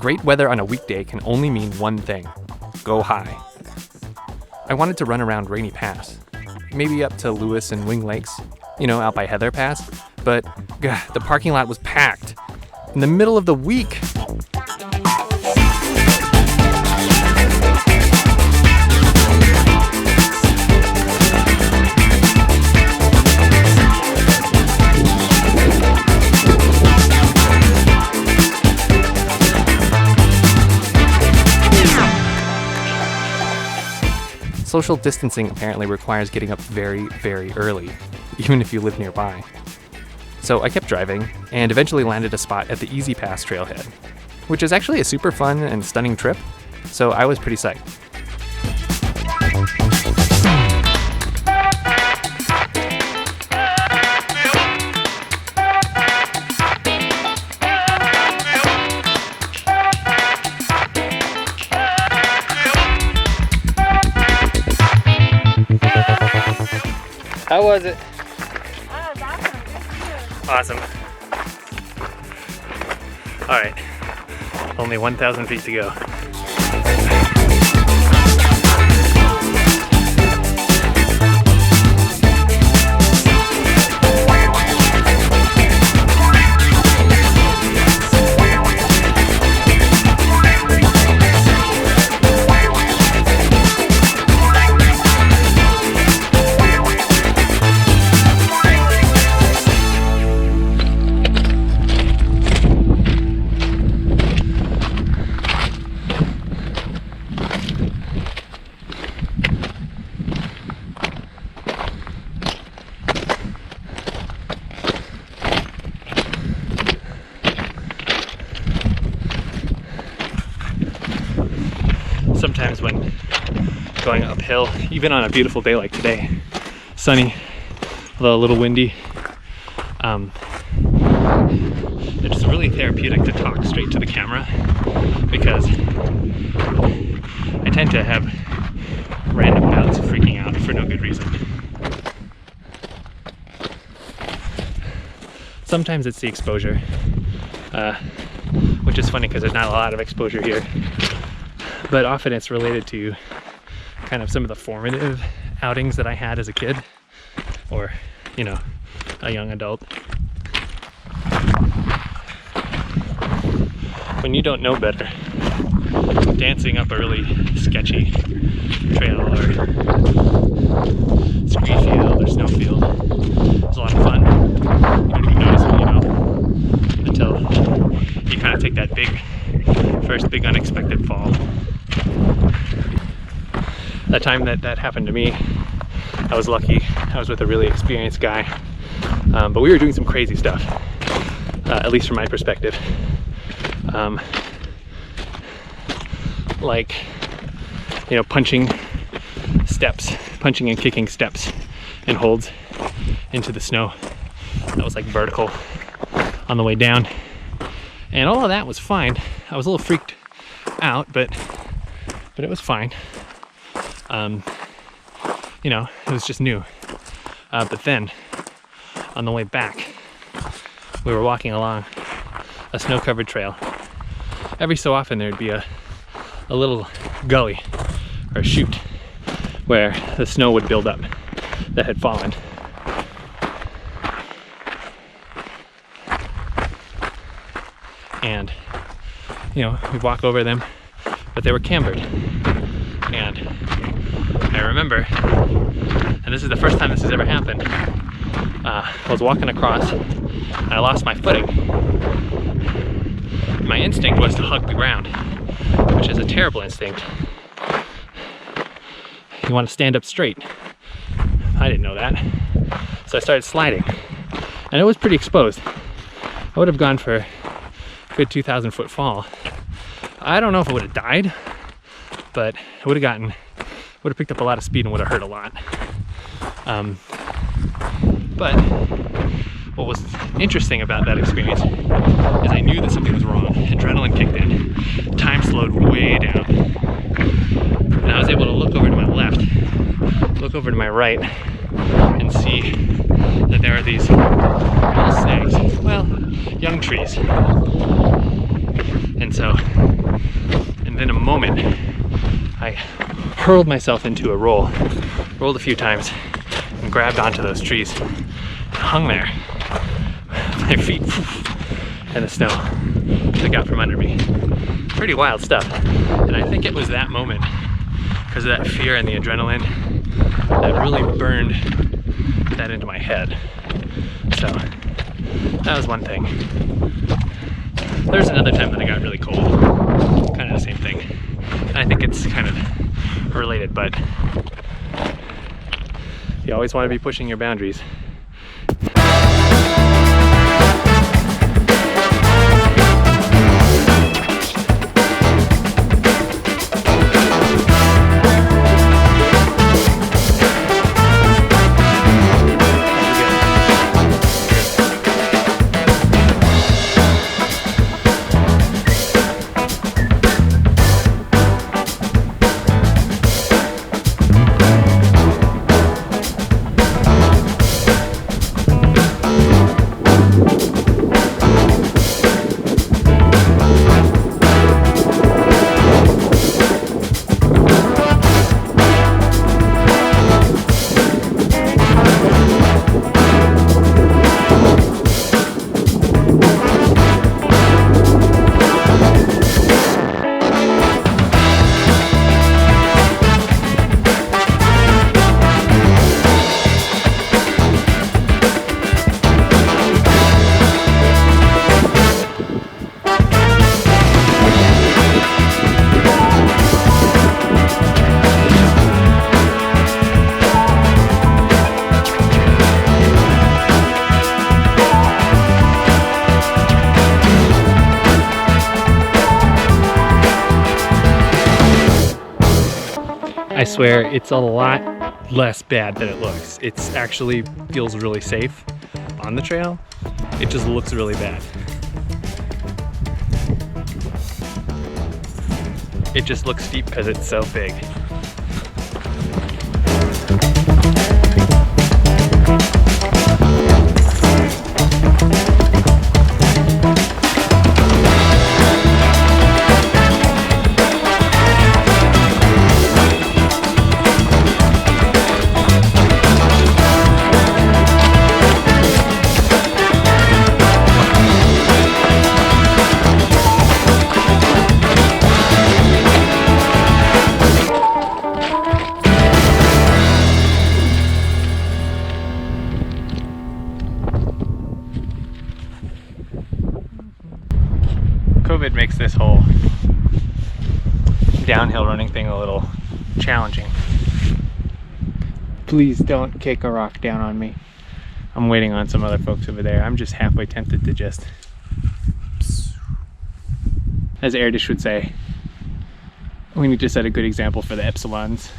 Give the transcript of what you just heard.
great weather on a weekday can only mean one thing: go high. I wanted to run around Rainy Pass, maybe up to Lewis and Wing Lakes, out by Heather Pass, but the parking lot was packed in the middle of the week. Social distancing apparently requires getting up very, very early, even if you live nearby. So I kept driving and eventually landed a spot at the Easy Pass trailhead, which is actually a super fun and stunning trip, so I was pretty psyched. How was it? Oh, it was Awesome. awesome. All right, only 1,000 feet to go. Sometimes when going uphill, even on a beautiful day like today, sunny, although a little windy, it's really therapeutic to talk straight to the camera, because I tend to have random bouts of freaking out for no good reason. Sometimes it's the exposure, which is funny because there's not a lot of exposure here. But often it's related to kind of some of the formative outings that I had as a kid, or, a young adult. When you don't know better, dancing up a really sketchy trail or ski field or snow field is a lot of fun. You don't even notice what you know until you kind of take that first big unexpected fall. That time that happened to me, I was lucky. I was with a really experienced guy, but we were doing some crazy stuff, at least from my perspective. Like, punching and kicking steps and holds into the snow that was like vertical on the way down. And all of that was fine. I was a little freaked out, but it was fine. It was just new. But then, on the way back, we were walking along a snow-covered trail. Every so often there'd be a little gully or chute where the snow would build up that had fallen. And, we'd walk over them, but they were cambered. And I remember, and this is the first time this has ever happened, I was walking across and I lost my footing. My instinct was to hug the ground, which is a terrible instinct. You want to stand up straight. I didn't know that. So I started sliding, and it was pretty exposed. I would have gone for a good 2,000 foot fall. I don't know if I would have died, but I would have picked up a lot of speed and would have hurt a lot. But what was interesting about that experience is I knew that something was wrong. Adrenaline kicked in. Time slowed way down. And I was able to look over to my left, look over to my right, and see that there are these little snags, well, young trees, And so, in a moment, I hurled myself into a roll, rolled a few times, and grabbed onto those trees, and hung there. My feet and the snow took out from under me. Pretty wild stuff. And I think it was that moment, because of that fear and the adrenaline, that really burned that into my head. So that was one thing. There's another time that I got really cold. Kind of the same thing. And I think it's kind of related, but you always want to be pushing your boundaries. I swear it's a lot less bad than it looks. It's actually feels really safe on the trail. It just looks really bad. It just looks steep because it's so big. COVID makes this whole downhill running thing a little challenging. Please don't kick a rock down on me. I'm waiting on some other folks over there. I'm just halfway tempted to just, as Erdish would say, we need to set a good example for the epsilons.